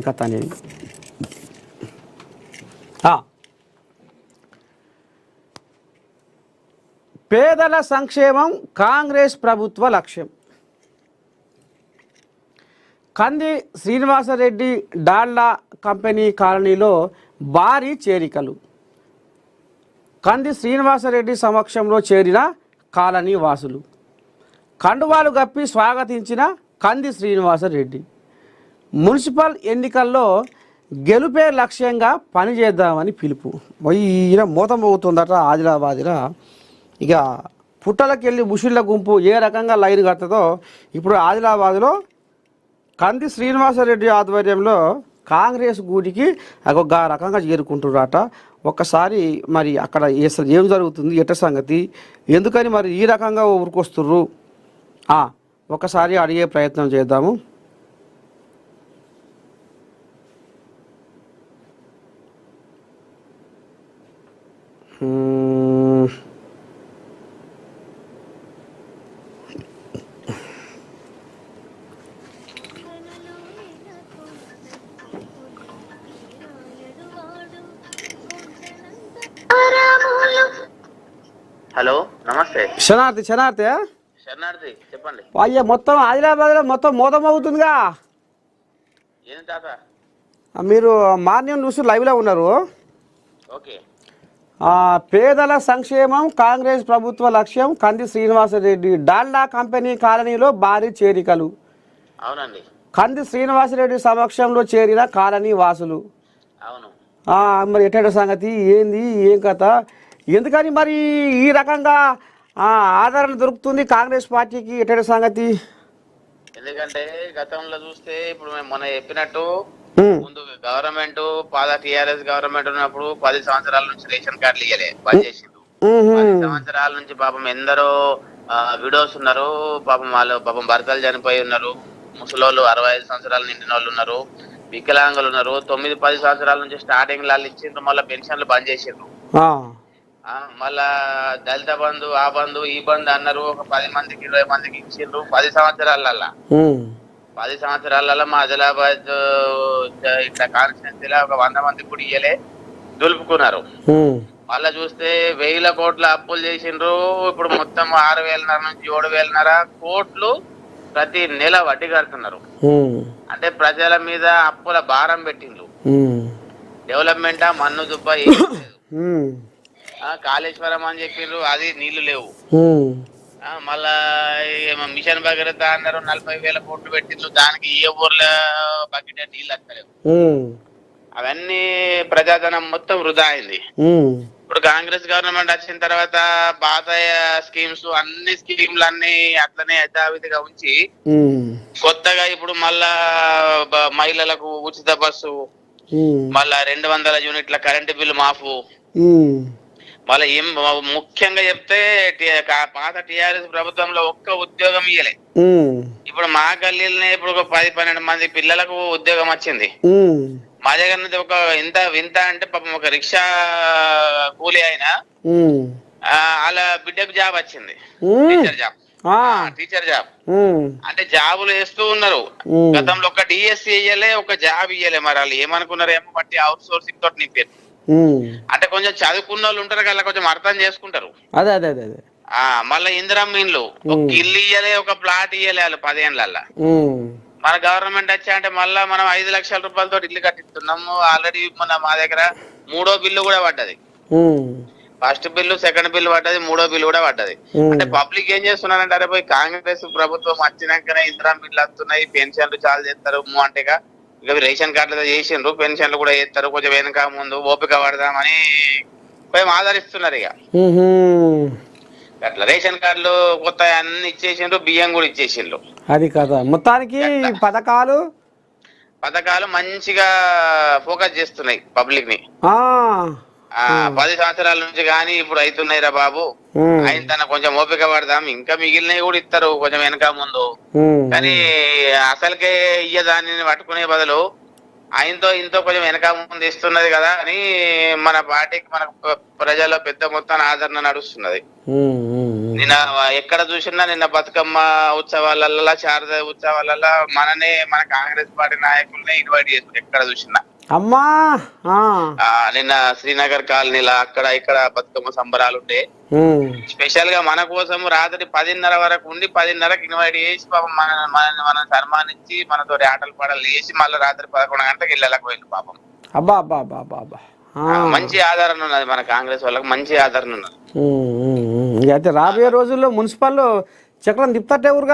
కథ అనేది పేదల సంక్షేమం కాంగ్రెస్ ప్రభుత్వ లక్ష్యం. కంది శ్రీనివాసరెడ్డి డాల్డా కంపెనీ కాలనీలో భారీ చేరికలు. కంది శ్రీనివాసరెడ్డి సమక్షంలో చేరిన కాలనీ వాసులు కండువాలు గప్పి స్వాగతించిన కంది శ్రీనివాసరెడ్డి. మున్సిపల్ ఎన్నికల్లో గెలుపే లక్ష్యంగా పనిచేద్దామని పిలుపు. ఈయన మోతం పోతుందట ఆదిలాబాద్లో. ఇక పుట్టలకి వెళ్ళి ముషిళ్ళ గుంపు ఏ రకంగా లైన్ కడుతుందో ఇప్పుడు ఆదిలాబాద్లో కంది శ్రీనివాసరెడ్డి ఆధ్వర్యంలో కాంగ్రెస్ గూడికి ఒక రకంగా చేరుకుంటున్నారట. ఒక్కసారి మరి అక్కడ ఏం జరుగుతుంది, ఎట్ట సంగతి, ఎందుకని మరి ఈ రకంగా ఊరుకొస్తుర్రు ఒకసారి అడిగే ప్రయత్నం చేద్దాము. హలో, నమస్తే. శనార్థి చెప్పండి. అయ్యా మొత్తం ఆదిలాబాద్లో మొత్తం మోతం అవుతుందిగా. ఏంటి తాత? మీరు మార్నింగ్ చూసి లైవ్లో ఉన్నారు. ఓకే. పేదల సంక్షేమం కాంగ్రెస్ ప్రభుత్వ లక్ష్యం. కంది శ్రీనివాసరెడ్డి డాల్డా కంపెనీ కాలనీలో భారీ చేరికలు. అవునండి. కంది శ్రీనివాసరెడ్డి సమక్షంలో చేరిన కాలనీ వాసులు. అవును. మరి ఎట్ట సంగతి, ఏంది, ఏం కథ, ఎందుకని మరి ఈ రకంగా ఆదరణ దొరుకుతుంది కాంగ్రెస్ పార్టీకి, ఎట్ట సంగతి? ఎందుకంటే గతంలో చూస్తే ఇప్పుడు మేము మొన్న చెప్పినట్టు ముందు గవర్నమెంట్ టిఆర్ఎస్ గవర్నమెంట్ ఉన్నప్పుడు 10 సంవత్సరాల నుంచి రేషన్ కార్డులు ఇయ్యలే, బంద్ చేసిండు. 10 సంవత్సరాల నుంచి పాపం ఎందరో విడోస్ ఉన్నారు, పాపం భర్తలు చనిపోయి ఉన్నారు, ముసలోళ్ళు 65 సంవత్సరాలు నిండిన వాళ్ళు ఉన్నారు, వికలాంగులు ఉన్నారు. 9-10 సంవత్సరాల నుంచి స్టార్టింగ్ లాలు ఇచ్చిండ్రు, మళ్ళీ పెన్షన్లు బంద్ చేసిండ్రు. మళ్ళా దళిత బంధు, ఆ బంధు, ఈ బంధు అన్నారు. ఒక 10 మందికి 20 మందికి ఇచ్చిండ్రు 10 సంవత్సరాలల్లా. 10 సంవత్సరాలలో మా ఆదిలాబాద్ ఇట్లా కాన్స్టిట్యున్సీలో ఒక 100 మందికి కూడా ఇయ్యలే, దులుపుకున్నారు. మళ్ళా చూస్తే 1000 కోట్ల అప్పులు చేసిండ్రు. ఇప్పుడు మొత్తం 6,500 నుంచి 7,500 కోట్లు ప్రతి నెల వడ్డీ కడుతున్నారు. అంటే ప్రజల మీద అప్పుల భారం పెట్టిండ్రు. డెవలప్మెంట్ మన్ను దుబ్బ కాళేశ్వరం అని చెప్పిండ్రు, అది నీళ్లు లేవు. మళ్ళా మిషన్ భగీరథ అన్నారు, 40,000 కోట్లు పెట్టిండ్రు, దానికి ఏ ఊర్లో బకెట్ నీళ్ళు వస్తలేవు. అవన్నీ ప్రజాధనం మొత్తం వృధా అయింది. ఇప్పుడు కాంగ్రెస్ గవర్నమెంట్ వచ్చిన తర్వాత పాత స్కీమ్స్ అన్ని స్కీమ్లు అన్ని అట్లనే యథావిధిగా ఉంచి కొత్తగా ఇప్పుడు మళ్ళా మహిళలకు ఉచిత బస్సు, మళ్ళా 200 యూనిట్ల కరెంటు బిల్లు మాఫు, మళ్ళీ ఏం ముఖ్యంగా చెప్తే పాత టిఆర్ఎస్ ప్రభుత్వంలో ఒక్క ఉద్యోగం ఇయ్యలే. ఇప్పుడు మా గల్లీలనే ఇప్పుడు ఒక 10-12 మంది పిల్లలకు ఉద్యోగం వచ్చింది. మా దగ్గర ఒక వింత అంటే పాపం ఒక రిక్షా కూలీ అయినా అలా బిడ్డకు జాబ్ వచ్చింది, టీచర్ జాబ్. అంటే జాబులు వేస్తూ ఉన్నారు. గతంలో ఒక డిఎస్సి ఇయ్యలే, ఒక జాబ్ ఇయ్యలే. మరి వాళ్ళు ఏమనుకున్నారు, ఏమో బట్టి అవుట్ సోర్సింగ్ తోటి నింపారు. అంటే కొంచెం చదువుకున్న వాళ్ళు ఉంటారు కదా, కొంచెం అర్థం చేసుకుంటారు. అదే అదే అదే మళ్ళీ ఇందిరమ్మ ఇండ్లు ఒక ఇల్లు ఇయ్యలే, ఒక ప్లాట్ ఇయ్యలే వాళ్ళు 10 ఏళ్ళ. మన గవర్నమెంట్ వచ్చా అంటే మళ్ళా మనం 5 లక్షల రూపాయలతో ఇల్లు కట్టిస్తున్నాము. ఆల్రెడీ మా దగ్గర 3వ బిల్లు కూడా పడ్డది. ఫస్ట్ బిల్లు, సెకండ్ బిల్లు పడ్డది, 3వ బిల్లు కూడా పడ్డది. అంటే పబ్లిక్ ఏం చేస్తున్నారంటే, అరే పోయి కాంగ్రెస్ ప్రభుత్వం వచ్చినాకనే ఇందిరమ్మ ఇండ్లు వస్తున్నాయి, పెన్షన్లు చాలా చేస్తారు అంటే ఇక రేషన్ కార్డులు చేసిండ్రు, పెన్షన్లు కూడా చేస్తారు, కొంచెం వెనక ముందు ఓపిక పడదామని కొంచెం ఆదరిస్తున్నారు. ఇక అట్లా రేషన్ కార్డులు కొత్త అన్ని ఇచ్చేసిండ్రు, బియ్యం కూడా ఇచ్చేసిండ్రు. అది కదా మొత్తానికి పథకాలు మంచిగా ఫోకస్ చేస్తున్నాయి పబ్లిక్ ని. 10 సంవత్సరాల నుంచి కానీ ఇప్పుడు అవుతున్నాయి రా బాబు, ఆయన తన కొంచెం ఓపిక పడదాం, ఇంకా మిగిలినవి కూడా ఇస్తారు కొంచెం వెనక ముందు. కానీ అసలుకే దానిని పట్టుకునే బదులు ఆయనతో ఇంతో కొంచెం వెనక ముందు ఇస్తున్నది కదా అని మన పార్టీకి మన ప్రజల్లో పెద్ద మొత్తాన్ని ఆదరణ నడుస్తున్నది. నిన్న ఎక్కడ చూసినా నిన్న బతుకమ్మ ఉత్సవాలలో శారద ఉత్సవాలలో మన కాంగ్రెస్ పార్టీ నాయకుల్ని ఇన్వైట్ చేస్తారు ఎక్కడ చూసినా. అమ్మా నిన్న శ్రీనగర్ కాలనీలా అక్కడ ఇక్కడ బతుకమ్మ సంబరాలు ఉండే స్పెషల్ గా మన కోసం రాత్రి 10:30 వరకు ఉండి 10:30కి ఇన్వైట్ చేసి పాపం మనం సన్మానించి మనతో ఆటలు పాటలు వేసి మళ్ళీ రాత్రి 11 గంటలకు ఇళ్ళకి పోయింది పాపం. అబ్బా అబ్బా అబ్బా అబ్బా అబ్బా మంచి ఆదరణ ఉన్నది మన కాంగ్రెస్ వాళ్ళకి, మంచి ఆదరణ ఉన్నది. అయితే రాబోయే రోజుల్లో మున్సిపల్ చక్రం తిప్పుతట్టే ఊరుగా.